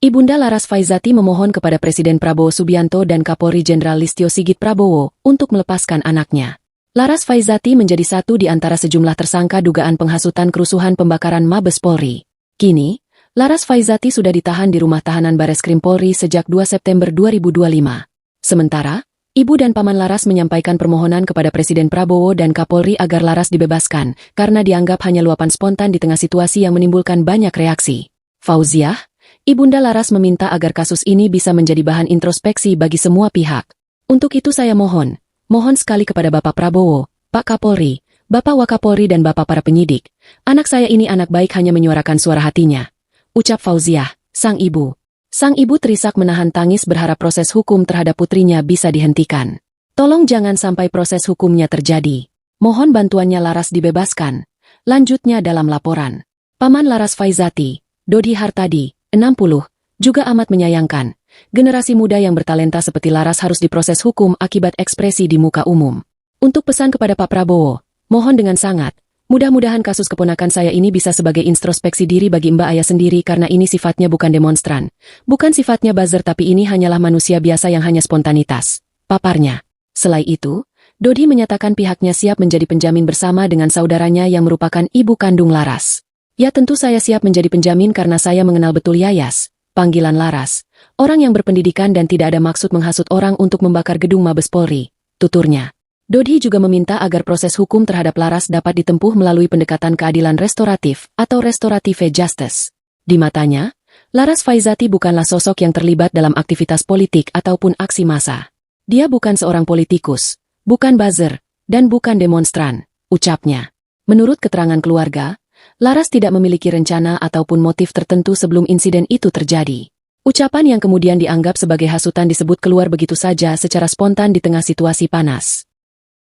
Ibunda Laras Faizati memohon kepada Presiden Prabowo Subianto dan Kapolri Jenderal Listio Sigit Prabowo untuk melepaskan anaknya. Laras Faizati menjadi satu di antara sejumlah tersangka dugaan penghasutan kerusuhan pembakaran Mabes Polri. Kini, Laras Faizati sudah ditahan di rumah tahanan Bareskrim Polri sejak 2 September 2025. Sementara, ibu dan paman Laras menyampaikan permohonan kepada Presiden Prabowo dan Kapolri agar Laras dibebaskan karena dianggap hanya luapan spontan di tengah situasi yang menimbulkan banyak reaksi. Fauziah, Ibunda Laras meminta agar kasus ini bisa menjadi bahan introspeksi bagi semua pihak. Untuk itu saya mohon sekali kepada Bapak Prabowo, Pak Kapolri, Bapak Wakapolri dan Bapak para penyidik. Anak saya ini anak baik hanya menyuarakan suara hatinya. Ucap Fauziah, sang ibu. Sang ibu terisak menahan tangis berharap proses hukum terhadap putrinya bisa dihentikan. Tolong jangan sampai proses hukumnya terjadi. Mohon bantuannya Laras dibebaskan. Lanjutnya dalam laporan. Paman Laras Faizati, Dodi Hartadi, 60, juga amat menyayangkan. Generasi muda yang bertalenta seperti Laras harus diproses hukum akibat ekspresi di muka umum. Untuk pesan kepada Pak Prabowo, mohon dengan sangat, mudah-mudahan kasus keponakan saya ini bisa sebagai introspeksi diri bagi Mbak Ayah sendiri karena ini sifatnya bukan demonstran. Bukan sifatnya buzzer tapi ini hanyalah manusia biasa yang hanya spontanitas. Paparnya. Selain itu, Dodi menyatakan pihaknya siap menjadi penjamin bersama dengan saudaranya yang merupakan ibu kandung Laras. Ya tentu saya siap menjadi penjamin karena saya mengenal betul Yayas, panggilan Laras, orang yang berpendidikan dan tidak ada maksud menghasut orang untuk membakar gedung Mabes Polri, tuturnya. Dodi juga meminta agar proses hukum terhadap Laras dapat ditempuh melalui pendekatan keadilan restoratif atau restorative justice. Di matanya, Laras Faizati bukanlah sosok yang terlibat dalam aktivitas politik ataupun aksi massa. Dia bukan seorang politikus, bukan buzzer, dan bukan demonstran, ucapnya. Menurut keterangan keluarga, Laras tidak memiliki rencana ataupun motif tertentu sebelum insiden itu terjadi. Ucapan yang kemudian dianggap sebagai hasutan disebut keluar begitu saja secara spontan di tengah situasi panas.